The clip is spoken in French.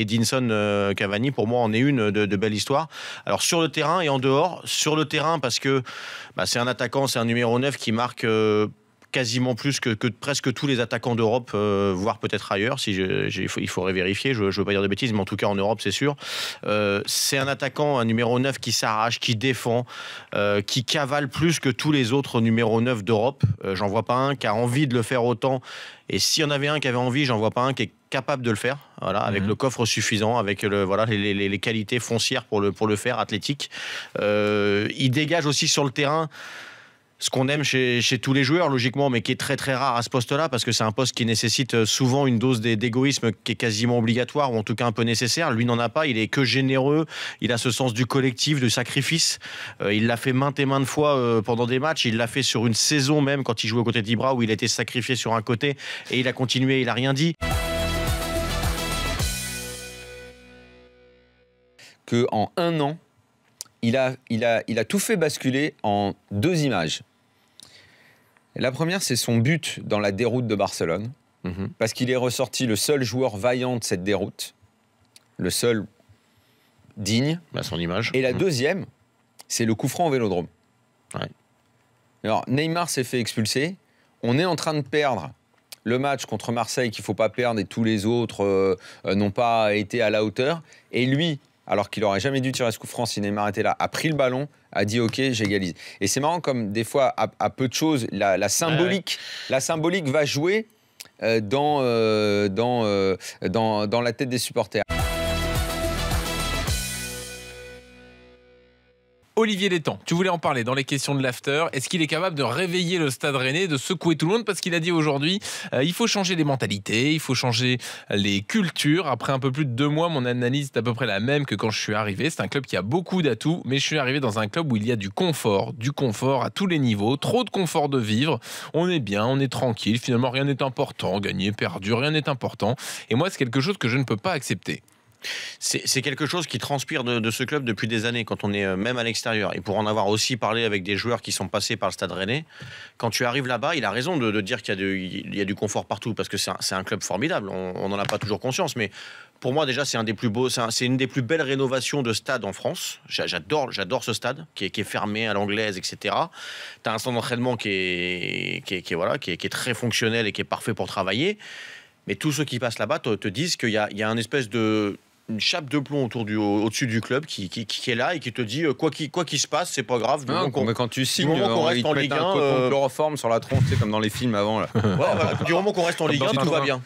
Edinson Cavani, pour moi, en est une de belle histoire. Alors sur le terrain et en dehors, sur le terrain parce que c'est un attaquant, c'est un numéro 9 qui marque quasiment plus que presque tous les attaquants d'Europe, voire peut-être ailleurs. Il faudrait vérifier, je ne veux pas dire de bêtises, mais en tout cas en Europe, c'est sûr. C'est un attaquant, un numéro 9 qui s'arrache, qui défend, qui cavale plus que tous les autres numéros 9 d'Europe. J'en vois pas un qui a envie de le faire autant. Et s'il y en avait un qui avait envie, j'en vois pas un qui est capable de le faire, voilà, avec le coffre suffisant, avec les qualités foncières pour le faire, athlétique. Il dégage aussi sur le terrain ce qu'on aime chez tous les joueurs, logiquement, mais qui est très très rare à ce poste-là, parce que c'est un poste qui nécessite souvent une dose d'égoïsme qui est quasiment obligatoire, ou en tout cas un peu nécessaire. Lui n'en a pas, il est que généreux, il a ce sens du collectif, du sacrifice. Il l'a fait maintes et maintes fois pendant des matchs, il l'a fait sur une saison même, quand il jouait aux côtés d'Ibra, où il a été sacrifié sur un côté, et il a continué, il n'a rien dit. Qu'en un an, il a tout fait basculer en 2 images. La première, c'est son but dans la déroute de Barcelone, parce qu'il est ressorti le seul joueur vaillant de cette déroute, le seul digne. Son image. Et la deuxième, c'est le coup franc au Vélodrome. Ouais. Alors, Neymar s'est fait expulser. On est en train de perdre le match contre Marseille qu'il ne faut pas perdre, et tous les autres n'ont pas été à la hauteur. Et lui, alors qu'il n'aurait jamais dû tirer ce coup franc si Neymar était là, a pris le ballon, a dit OK, j'égalise. Et c'est marrant comme des fois, à peu de choses, la symbolique va jouer dans la tête des supporters. Olivier Létang, tu voulais en parler dans les questions de l'after. Est-ce qu'il est capable de réveiller le Stade Rennais, de secouer tout le monde? Parce qu'il a dit aujourd'hui, il faut changer les mentalités, il faut changer les cultures. Après un peu plus de 2 mois, mon analyse est à peu près la même que quand je suis arrivé. C'est un club qui a beaucoup d'atouts, mais je suis arrivé dans un club où il y a du confort à tous les niveaux, trop de confort de vivre. On est bien, on est tranquille, finalement rien n'est important, gagné, perdu, rien n'est important. Et moi, c'est quelque chose que je ne peux pas accepter. C'est quelque chose qui transpire de ce club depuis des années, quand on est même à l'extérieur. Et pour en avoir aussi parlé avec des joueurs qui sont passés par le Stade Rennais, quand tu arrives là-bas, il a raison de dire qu'il y a du confort partout, parce que c'est un club formidable. On n'en a pas toujours conscience, mais pour moi déjà c'est un des plus beaux, c'est une des plus belles rénovations de stade en France. J'adore ce stade qui est fermé à l'anglaise, etc. T'as un centre d'entraînement qui est très fonctionnel et qui est parfait pour travailler. Mais tous ceux qui passent là-bas te disent qu'il y a une espèce une chape de plomb au-dessus du club qui est là et qui te dit quoi qu'il se passe, c'est pas grave. Mais quand tu signes, ils te mettent un coton chloroforme sur la tronche, c'est comme dans les films avant. Là. Du moment qu'on reste en Ligue 1, tout va bien.